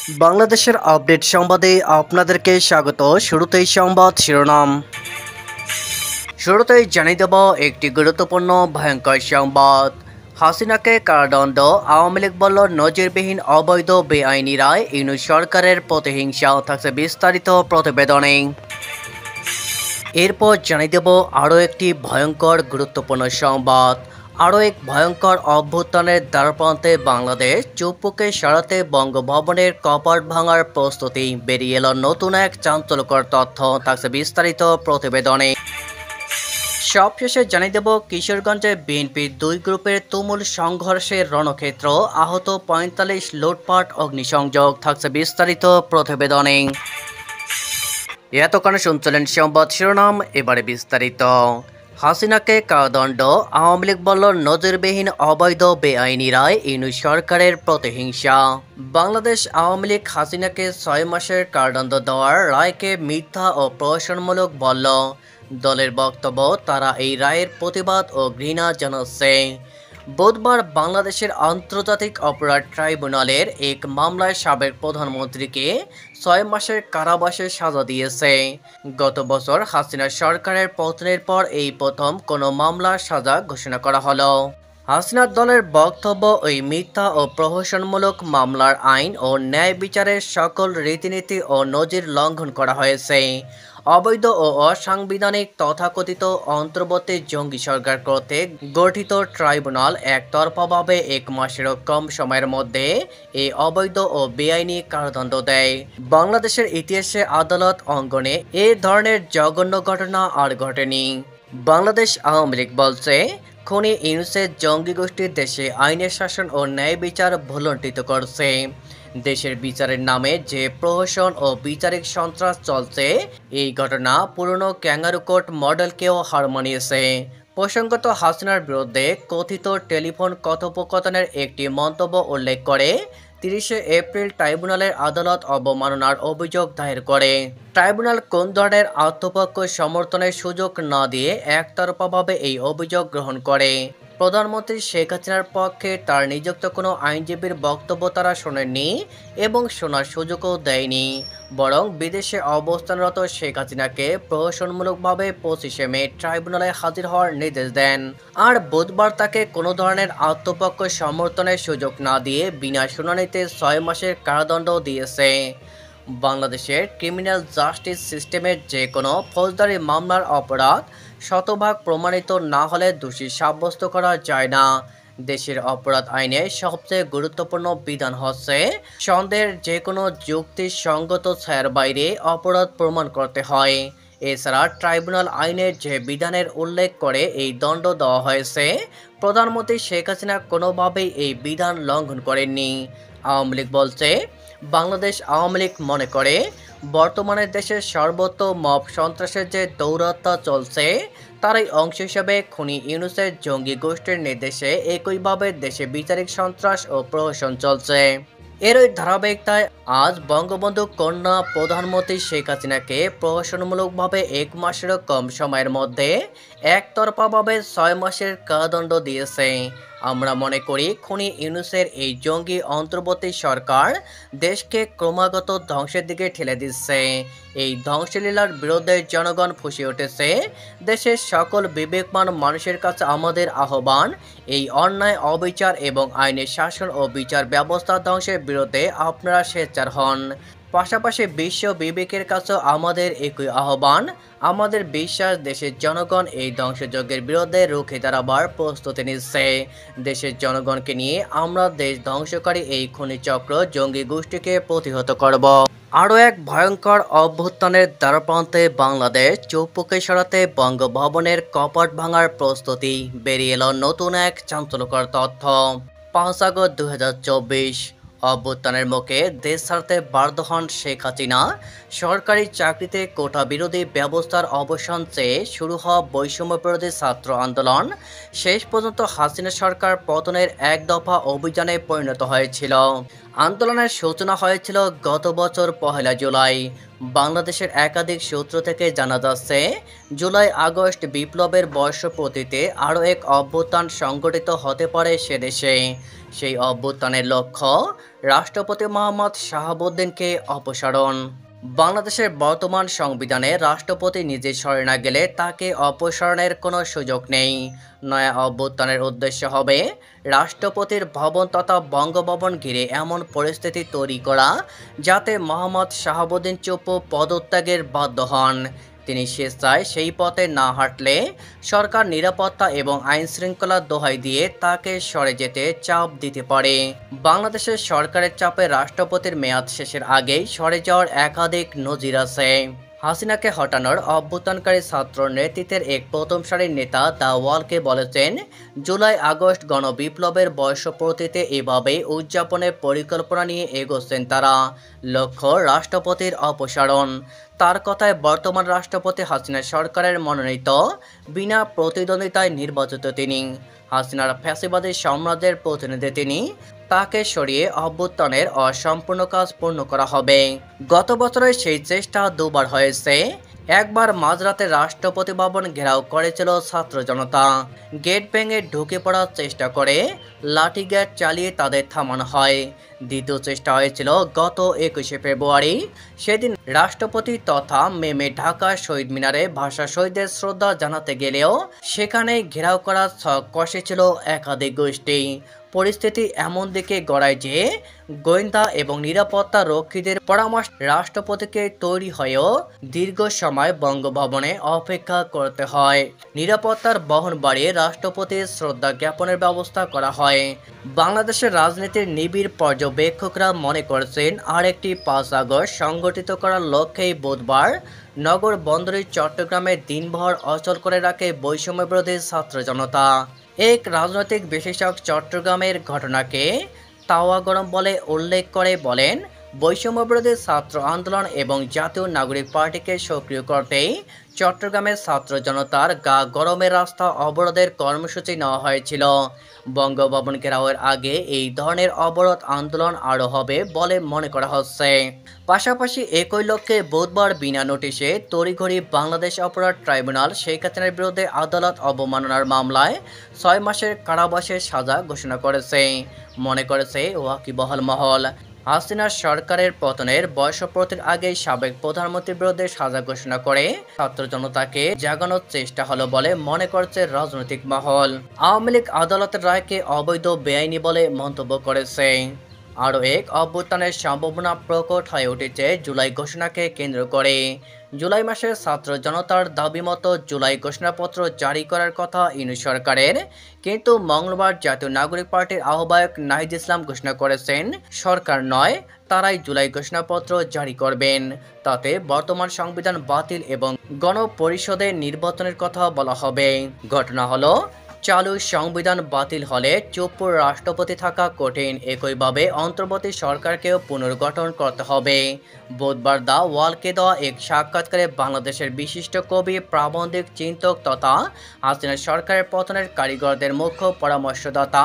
বাংলাদেশের আপডেট সংবাদে আপনাদেরকে স্বাগত। শুরুতেই সংবাদ শিরোনাম। শুরুতেই জানিয়ে দেব একটি গুরুত্বপূর্ণ ভয়ঙ্কর সংবাদ। হাসিনাকে কারাদণ্ড, আওয়ামী লীগ বলল নজিরবিহীন অবৈধ বেআইনি রায়, ইউনূস সরকারের প্রতিহিংসা। থাকছে বিস্তারিত প্রতিবেদনে। এরপর জানিয়ে দেব আরও একটি ভয়ঙ্কর গুরুত্বপূর্ণ সংবাদ। আরও এক ভয়ঙ্কর অভ্যুত্থানের দ্বারপ্রান্তে বাংলাদেশ, চুপ্পুকে সরাতে বঙ্গভবনের কপাট ভাঙার প্রস্তুতি। বেরিয়ে এলো নতুন এক চাঞ্চল্যকর তথ্য। থাকছে বিস্তারিত প্রতিবেদনে। সবশেষে জানিয়ে দেব কিশোরগঞ্জে বিএনপির দুই গ্রুপের তুমুল সংঘর্ষের রণক্ষেত্র, আহত ৪৫, লুটপাট, অগ্নিসংযোগ। থাকছে বিস্তারিত প্রতিবেদনে। এতক্ষণ শুনছিলেন সংবাদ শিরোনাম, এবারে বিস্তারিত। হাসিনাকে কারাদণ্ড, আওয়ামী লীগ বলল নজিরবিহীন অবৈধ বেআইনি রায়, ইউনূস সরকারের প্রতিহিংসা। বাংলাদেশ আওয়ামী লীগ হাসিনাকে ৬ মাসের কারাদণ্ড দেওয়ার রায়কে মিথ্যা ও প্রহসনমূলক বলল। দলের বক্তব্য, তারা এই রায়ের প্রতিবাদ ও ঘৃণা জানাচ্ছে। বুধবার বাংলাদেশের আন্তর্জাতিক অপরাধ ট্রাইব্যুনালের এক মামলায় সাবেক প্রধানমন্ত্রীকে ৬ মাসের কারাবাসের সাজা দিয়েছে। গত বছর হাসিনা সরকারের পতনের পর এই প্রথম কোনো মামলার সাজা ঘোষণা করা হলো। হাসিনার দলের বক্তব্য, ওই মিথ্যা ও প্রহসনমূলক মামলার আইন ও ন্যায় বিচারের সকল রীতিনীতি ও নজির লঙ্ঘন করা হয়েছে। অবৈধ ও অসাংবিধানিক তথাকথিত অন্তর্বর্তী জঙ্গি সরকার কর্তৃক গঠিত ট্রাইব্যুনাল একতরফাভাবে ১ মাসেরও কম সময়ের মধ্যে এই অবৈধ ও বেআইনি কারাদণ্ড দেয়। বাংলাদেশের ইতিহাসে আদালত অঙ্গনে এ ধরনের জঘন্য ঘটনা আর ঘটেনি। বাংলাদেশ আওয়ামী লীগ বলছে, খুনি ইউনূসের জঙ্গি গোষ্ঠীর দেশে আইনের শাসন ও ন্যায় বিচার ভুলণ্ঠিত করছে। দেশের বিচারের নামে যে প্রহসন ও বিচারিক সন্ত্রাস চলছে, এই ঘটনা পুরনো ক্যাঙ্গারু কোর্ট মডেলকেও হার মানিয়েছে। প্রসঙ্গত, হাসিনার বিরুদ্ধে কথিত টেলিফোন কথোপকথনের একটি মন্তব্য উল্লেখ করে ৩০ এপ্রিল ট্রাইব্যুনালের আদালত অবমাননার অভিযোগ দায়ের করে। ট্রাইব্যুনাল কোন ধরনের আত্মপক্ষ সমর্থনের সুযোগ না দিয়ে একতরফাভাবে এই অভিযোগ গ্রহণ করে। প্রধানমন্ত্রী শেখ হাসিনার পক্ষে তার নিযুক্ত কোনো আইনজীবীর বক্তব্য তারা শোনেননি এবং শোনার সুযোগও দেয়নি, বরং বিদেশে অবস্থানরত শেখ হাসিনাকে প্রহসনমূলকভাবে ২৫ মে ট্রাইব্যুনালে হাজির হওয়ার নির্দেশ দেন। আর বুধবার তাকে কোনো ধরনের আত্মপক্ষ সমর্থনের সুযোগ না দিয়ে বিনা শুনানিতে ৬ মাসের কারাদণ্ড দিয়েছে। বাংলাদেশের ক্রিমিনাল জাস্টিস সিস্টেমের যে কোনো ফৌজদারি মামলার অপরাধ শতভাগ প্রমাণিত না হলে দোষী সাব্যস্ত করা যায় না। দেশের অপরাধ আইনে সবচেয়ে গুরুত্বপূর্ণ বিধান হচ্ছে, সন্দেহের যে কোনো যুক্তিসঙ্গত ছায়ার বাইরে অপরাধ প্রমাণ করতে হয়। এছাড়া ট্রাইব্যুনাল আইনের যে বিধানের উল্লেখ করে এই দণ্ড দেওয়া হয়েছে, প্রধানমন্ত্রী শেখ হাসিনা কোনোভাবেই এই বিধান লঙ্ঘন করেননি। আওয়ামী লীগ বলছে, বাংলাদেশ আওয়ামী লীগ মনে করে, বর্তমানে দেশের সর্বত্র মব সন্ত্রাসের যে দৌরাত্ম্য চলছে, তারই অংশ হিসেবে খুনি ইউনূসের জঙ্গি গোষ্ঠীর নির্দেশে একইভাবে দেশে বিচারিক সন্ত্রাস ও প্রহসন চলছে। এরই ধারাবাহিকতায় আজ বঙ্গবন্ধু কন্যা প্রধানমন্ত্রী শেখ হাসিনাকে প্রহসনমূলকভাবে ১ মাসেরও কম সময়ের মধ্যে একতরফাভাবে ৬ মাসের কারাদণ্ড দিয়েছে। আমরা মনে করি, খুনি ইউনূসের এই জঙ্গি অন্তর্বর্তী সরকার দেশকে ক্রমাগত ধ্বংসের দিকে ঠেলে দিচ্ছে। এই ধ্বংসলীলার বিরুদ্ধে জনগণ ফুঁসে উঠেছে। দেশের সকল বিবেকমান মানুষের কাছে আমাদের আহ্বান, এই অন্যায়, অবিচার এবং আইনের শাসন ও বিচার ব্যবস্থা ধ্বংসের বিরুদ্ধে আপনারা সোচ্চার হন। পাশাপাশি বিশ্ব বিবেকের কাছেও আমাদের একই আহ্বান। আমাদের বিশ্বাস, দেশের জনগণ এই ধ্বংসযজ্ঞের বিরুদ্ধে রুখে দাঁড়াবার প্রস্তুতি নিচ্ছে। দেশের জনগণকে নিয়ে আমরা দেশ ধ্বংসকারী এই খুনি চক্র জঙ্গি গোষ্ঠীকে প্রতিহত করব। আরও এক ভয়ঙ্কর অভ্যুত্থানের দ্বারপ্রান্তে বাংলাদেশ, চুপ্পুকে সরাতে বঙ্গভবনের কপাট ভাঙার প্রস্তুতি। বেরিয়ে এলো নতুন এক চাঞ্চল্যকর তথ্য। ৫ আগস্ট ২০২৪ অভ্যুত্থানের মুখে দেশ ছাড়তে বাধ্য হন শেখ হাসিনা। সরকারি চাকরিতে কোটা বিরোধী ব্যবস্থার অবসান চেয়ে শুরু হওয়া বৈষম্য বিরোধী ছাত্র আন্দোলন শেষ পর্যন্ত হাসিনা সরকার পতনের এক দফা অভিযানে পরিণত হয়েছিল। আন্দোলনের সূচনা হয়েছিল গত বছর ১ জুলাই। বাংলাদেশের একাধিক সূত্র থেকে জানা যাচ্ছে, জুলাই আগস্ট বিপ্লবের বর্ষপূর্তিতে আরও এক অভ্যুত্থান সংগঠিত হতে পারে সেদেশে। সেই অভ্যুত্থানের লক্ষ্য রাষ্ট্রপতি মোহাম্মদ শাহাবুদ্দিনকে অপসারণ। বাংলাদেশের বর্তমান সংবিধানে রাষ্ট্রপতি নিজে সরে না গেলে তাকে অপসারণের কোনো সুযোগ নেই। নয়া অভ্যুত্থানের উদ্দেশ্য হবে রাষ্ট্রপতির ভবন তথা বঙ্গভবন ঘিরে এমন পরিস্থিতি তৈরি করা যাতে মোহাম্মদ শাহাবুদ্দিন চুপ্পু পদত্যাগের বাধ্য হন। তিনি স্বেচ্ছায় সেই পথে না হাঁটলে সরকার নিরাপত্তা এবং আইন শৃঙ্খলার দোহাই দিয়ে তাকে সরে যেতে চাপ দিতে পারে। বাংলাদেশের সরকারের চাপে রাষ্ট্রপতির মেয়াদ শেষের আগেই সরে যাওয়ার একাধিক নজির আছে। হাসিনাকে হটানোর অভ্যুত্থানকারী ছাত্র নেতৃত্বের এক প্রথম সারির নেতা দ্য ওয়ালকে বলেছেন, জুলাই আগস্ট গণবিপ্লবের বর্ষপূর্তিতে এভাবেই উদযাপনের পরিকল্পনা নিয়ে এগোচ্ছেন তারা। লক্ষ্য রাষ্ট্রপতির অপসারণ। তার কথায় বর্তমান রাষ্ট্রপতি হাসিনা সরকারের মনোনীত, বিনা প্রতিদ্বন্দ্বিতায় নির্বাচিত তিনি। হাসিনার ফ্যাসিবাদী সাম্রাজ্যের প্রতিনিধি তিনি। তাকে সরিয়ে অভ্যুত্থানের অসম্পূর্ণ কাজ পূর্ণ করা হবে। গত বছরের সেই চেষ্টা দুবার হয়েছে। একবার মাঝরাতে রাষ্ট্রপতি ভবন ঘেরাও করেছিল ছাত্র জনতা। গেট ভেঙে ঢুকে পড়ার চেষ্টা করে লাঠিচার্জ চালিয়ে তাদের থামানো হয়। দ্বিতীয় চেষ্টা হয়েছিল গত 21শে ফেব্রুয়ারি। সেদিন রাষ্ট্রপতি তথা মেমে ঢাকা শহীদ মিনারে ভাষা শহীদদের শ্রদ্ধা জানাতে গেলেও সেখানে ঘেরাও করার ছক কষেছিল একাধিক গোষ্ঠী। পরিস্থিতি এমন দিকে গড়ায় যে গোয়েন্দা এবং নিরাপত্তা রক্ষীদের পরামর্শ রাষ্ট্রপতিকে তৈরি হয়েও দীর্ঘ সময় বঙ্গভবনে অপেক্ষা করতে হয়। নিরাপত্তার বহন বাড়িয়ে রাষ্ট্রপতির শ্রদ্ধা জ্ঞাপনের ব্যবস্থা করা হয়। বাংলাদেশের রাজনীতির নিবিড় পর্যবেক্ষকরা মনে করছেন আরেকটি 5 আগস্ট সংগঠিত করার লক্ষ্যেই বুধবার নগর বন্দরে চট্টগ্রামে দিনভর অচল করে রাখে বৈষম্যবিরোধী ছাত্র জনতা। এক রাজনৈতিক বিশ্লেষক চট্টগ্রামের ঘটনাকে তাওয়া গরম বলে উল্লেখ করে বলেন, বৈষম্যবিরোধী ছাত্র আন্দোলন এবং জাতীয় নাগরিক পার্টিকে সক্রিয় করতেই চট্টগ্রামের ছাত্র জনতার গা গরমের রাস্তা অবরোধের কর্মসূচি নেওয়া হয়েছিল। বঙ্গভবন ঘেরাওয়ের আগে এই ধরনের অবরোধ আন্দোলন আরও হবে বলে মনে করা হচ্ছে। পাশাপাশি একই লক্ষ্যে বুধবার বিনা নোটিশে তড়িঘড়ি বাংলাদেশ অপরাধ ট্রাইব্যুনাল শেখ হাসিনার বিরুদ্ধে আদালত অবমাননার মামলায় 6 মাসের কারাবাসের সাজা ঘোষণা করেছে। মনে করেছে ওয়াকিবহাল মহল, হাসিনা সরকারের পতনের বর্ষপূর্তির আগেই সাবেক প্রধানমন্ত্রীর বিরুদ্ধে সাজা ঘোষণা করে ছাত্র জনতাকে জাগানোর চেষ্টা হলো বলে মনে করছে রাজনৈতিক মহল। আওয়ামী লীগ আদালতের রায়কে অবৈধ বেআইনি বলে মন্তব্য করেছে। আরও এক অভ্যুত্থানের সম্ভাবনা প্রকট হয়ে উঠেছে জুলাই ঘোষণাকে কেন্দ্র করে। জুলাই মাসে ছাত্র জনতার দাবি মতো জুলাই ঘোষণাপত্র জারি করার কথা ইউনূস সরকারের, কিন্তু মঙ্গলবার জাতীয় নাগরিক পার্টির আহ্বায়ক নাহিদ ইসলাম ঘোষণা করেছেন সরকার নয়, তারাই জুলাই ঘোষণাপত্র জারি করবেন। তাতে বর্তমান সংবিধান বাতিল এবং গণপরিষদের নির্বাচনের কথা বলা হবে। ঘটনা হলো, চালু সংবিধান বাতিল হলে চুপ্পুর রাষ্ট্রপতি থাকা কঠিন। একইভাবে অন্তর্বর্তী সরকারকেও পুনর্গঠন করতে হবে। বুধবার দ্য ওয়ালকে দেওয়া এক সাক্ষাৎকারে বাংলাদেশের বিশিষ্ট কবি, প্রাবন্ধিক, চিন্তক তথা হাসিনা সরকারের পতনের কারিগরদের মুখ্য পরামর্শদাতা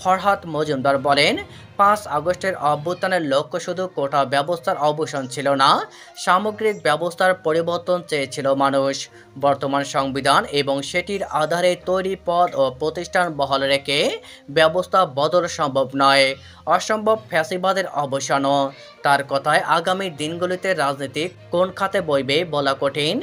ফরহাদ মজুমদার বলেন, 5 আগস্টের অভ্যুত্থানের লক্ষ্য শুধু কোটা ব্যবস্থার অবসান ছিল না, সামগ্রিক ব্যবস্থার পরিবর্তন চেয়েছিল মানুষ। বর্তমান সংবিধান এবং সেটির আধারে তৈরি পদ ও প্রতিষ্ঠান বহাল রেখে ব্যবস্থা বদল সম্ভব নয়, অসম্ভব ফ্যাসিবাদের অবসানও। তার কথায় আগামী দিনগুলিতে রাজনীতি কোন খাতে বইবে বলা কঠিন।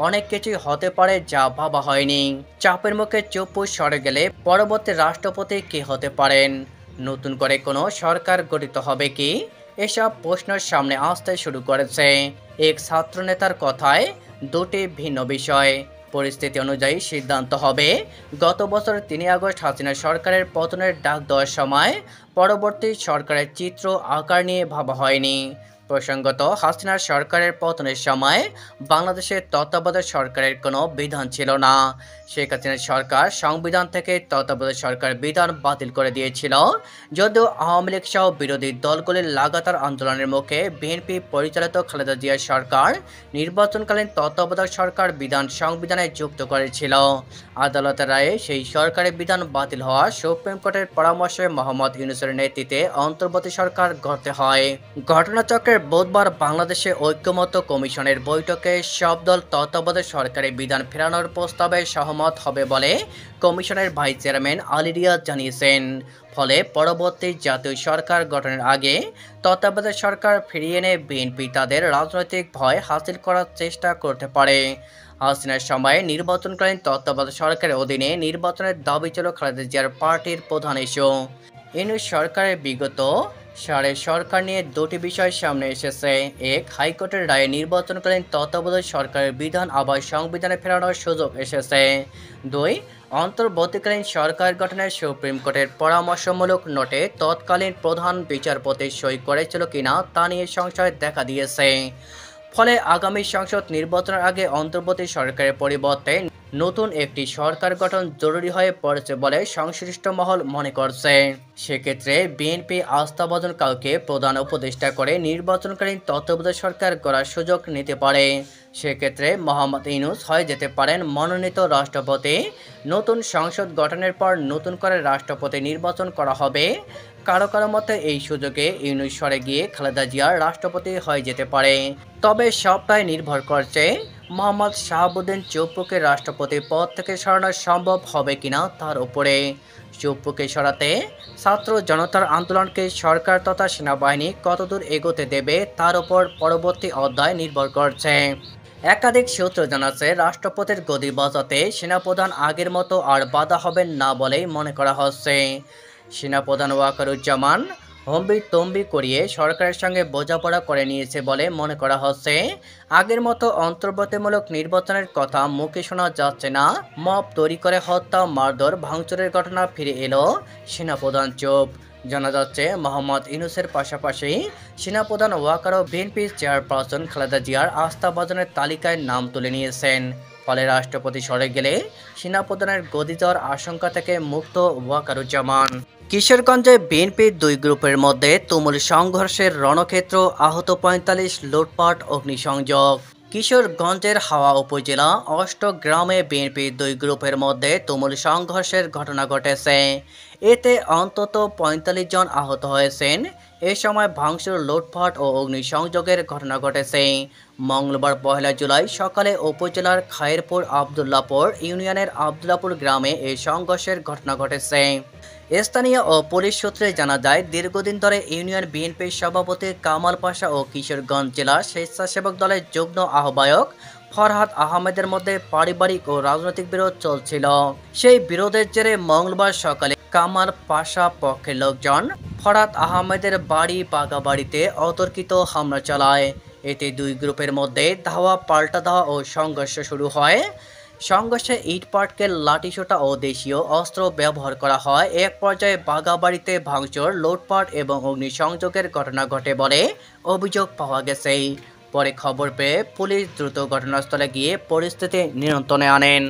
অনেক কিছুই হতে পারে যা ভাবা হয়নি। চাপের মুখে চুপ্পু সরে গেলে পরবর্তী রাষ্ট্রপতি কে হতে পারেন? নতুন করে কোনো সরকার গঠিত হবে কি? এসব প্রশ্নের সামনে আসতে শুরু করেছে। এক ছাত্রনেতার কথায় দুটি ভিন্ন বিষয়। পরিস্থিতি অনুযায়ী সিদ্ধান্ত হবে। গত বছর 3 আগস্ট হাসিনা সরকারের পতনের ডাক দেওয়ার সময় পরবর্তী সরকারের চিত্র আকার নিয়ে ভাবা হয়নি। প্রসঙ্গত, হাসিনার সরকারের পতনের সময় বাংলাদেশের তত্ত্বাবধায়ক সরকারের কোনো বিধান ছিল না। শেখ হাসিনার সরকার সংবিধান থেকে তত্ত্বাবধায়ক সরকার বিধান বাতিল করে দিয়েছিল। যদিও আওয়ামী লীগ সহ বিরোধী দলগুলির লাগাতার আন্দোলনের মুখে বিএনপি পরিচালিত খালেদা জিয়ার সরকার নির্বাচনকালীন তত্ত্বাবধায়ক সরকার বিধান সংবিধানে যুক্ত করেছিল। আদালতের রায়ে সেই সরকারের বিধান বাতিল হওয়া সুপ্রিম কোর্টের পরামর্শে মোহাম্মদ ইউনূসের নেতৃত্বে অন্তর্বর্তী সরকার গড়তে হয়। ঘটনাচক্রের বুধবার বাংলাদেশে ঐক্যমত্য কমিশনের বৈঠকে সব দল তত্ত্বাবধায়ক সরকারি বিধান ফেরানোর প্রস্তাবে সহমত হবে বলে কমিশনের ভাইস চেয়ারম্যান আলী রিয়াজ জানিয়েছেন। ফলে পরবর্তী জাতীয় সরকার গঠনের আগে তত্ত্বাবধায়ক সরকার ফিরিয়ে এনে বিএনপি তাদের রাজনৈতিক ভয় হাসিল করার চেষ্টা করতে পারে। হাসিনার সময়ে নির্বাচনকালীন তত্ত্বাবধায়ক সরকারের অধীনে নির্বাচনের দাবি ছিল খালেদা জিয়ার পার্টির প্রধান ইস্যু। ইউনূস সরকারের বিগত সারের সরকার নিয়ে দুটি বিষয় সামনে এসেছে। এক, হাইকোর্টের রায়ে নির্বাচনকালীন তত্ত্বাবধায়ক সরকারের বিধান আবার সংবিধানে ফেরানোর সুযোগ এসেছে। দুই, অন্তর্বর্তীকালীন সরকার গঠনের সুপ্রিম কোর্টের পরামর্শমূলক নোটে তৎকালীন প্রধান বিচারপতি সই করেছিল কিনা তা নিয়ে সংশয় দেখা দিয়েছে। ফলে আগামী সংসদ নির্বাচনের আগে অন্তর্বর্তী সরকারের পরিবর্তে নতুন একটি সরকার গঠন জরুরি হয়ে পড়েছে বলে সংশ্লিষ্ট মহল মনে করছে। সেক্ষেত্রে বিএনপি আস্থাভাজন কাউকে প্রধান উপদেষ্টা করে নির্বাচনকালীন তত্ত্বাবধায়ক সরকার গড়ার সুযোগ নিতে পারে। সেক্ষেত্রে মোহাম্মদ ইউনূস হয়ে যেতে পারেন মনোনীত রাষ্ট্রপতি। নতুন সংসদ গঠনের পর নতুন করে রাষ্ট্রপতি নির্বাচন করা হবে। কারো কারো মতে এই সুযোগে ইউনূস সরে গিয়ে খালেদা জিয়ার রাষ্ট্রপতি হয়ে যেতে পারে। তবে সবটাই নির্ভর করছে মোহাম্মদ শাহাবুদ্দিন চুপ্পুকে রাষ্ট্রপতি পদ থেকে সরানো সম্ভব হবে কিনা তার উপরে। চুপ্পুকে সরাতে ছাত্র জনতার আন্দোলনকে সরকার তথা সেনাবাহিনী কতদূর এগোতে দেবে তার উপর পরবর্তী অধ্যায় নির্ভর করছে। একাধিক সূত্র জানাচ্ছে রাষ্ট্রপতির গদি বাজাতে সেনাপ্রধান আগের মতো আর বাধা হবেন না বলেই মনে করা হচ্ছে। সেনাপ্রধান ওয়াকারুজ্জামান হম্বিতম্বি করিয়ে সরকারের সঙ্গে বোঝাপড়া করে নিয়েছে বলে মনে করা হচ্ছে। আগের মতো অন্তর্বর্তীমূলক নির্বাচনের কথা মুখে শোনা যাচ্ছে না। মব তৈরি করে হত্যা, মারধর, ভাঙচুরের ঘটনা ফিরে এলো, সেনাপ্রধান চুপ। জানা যাচ্ছে মোহাম্মদ ইউনূসের পাশাপাশি সেনাপ্রধান ওয়াকারও বিএনপি চেয়ারপারসন খালেদা জিয়ার আস্থাভাজনের তালিকায় নাম তুলে নিয়েছেন। ফলে রাষ্ট্রপতি সরে গেলে সেনাপ্রধানের গদি যাওয়ার আশঙ্কা থেকে মুক্ত ওয়াকারুজ্জামান। কিশোরগঞ্জে বিএনপির দুই গ্রুপের মধ্যে তুমুল সংঘর্ষের রণক্ষেত্র, আহত ৪৫, লুটপাট, অগ্নিসংযোগ। কিশোরগঞ্জের হাওয়া উপজেলা অষ্টগ্রামে বিএনপির দুই গ্রুপের মধ্যে তুমুল সংঘর্ষের ঘটনা ঘটেছে। এতে অন্তত ৪৫ জন আহত হয়েছেন। এ সময় ভাঙচুর, লুটপাট ও অগ্নিসংযোগের ঘটনা ঘটেছে। মঙ্গলবার ১ জুলাই সকালে উপজেলার খায়েরপুর আবদুল্লাপুর ইউনিয়নের আবদুল্লাপুর গ্রামে এই সংঘর্ষের ঘটনা ঘটেছে। স্থানীয় ও পুলিশ সূত্রে জানা যায়, দীর্ঘদিন ধরে ইউনিয়ন বিএনপির সভাপতি কামাল পাশা ও কিশোরগঞ্জ জেলা স্বেচ্ছাসেবক দলের যুগ্ম আহ্বায়ক ফরহাদ আহমেদের মধ্যে পারিবারিক ও রাজনৈতিক বিরোধ চলছিল। সেই বিরোধের জেরে মঙ্গলবার সকালে কামাল পাশা পক্ষের লোকজন ফরহাদ আহমেদের বাড়ি বাগাবাড়িতে অতর্কিত হামলা চালায়। এতে দুই গ্রুপের মধ্যে ধাওয়া পাল্টা ধাওয়া ও সংঘর্ষ শুরু হয়। সংঘর্ষে ইটপাটকেল, লাঠিসোঁটা ও দেশীয় অস্ত্র ব্যবহার করা হয়। এক পর্যায়ে বাগাবাড়িতে ভাঙচুর, লুটপাট এবং অগ্নিসংযোগের ঘটনা ঘটে বলে অভিযোগ পাওয়া গেছে। পরে খবর পেয়ে পুলিশ দ্রুত ঘটনাস্থলে গিয়ে পরিস্থিতি নিয়ন্ত্রণে আনেন।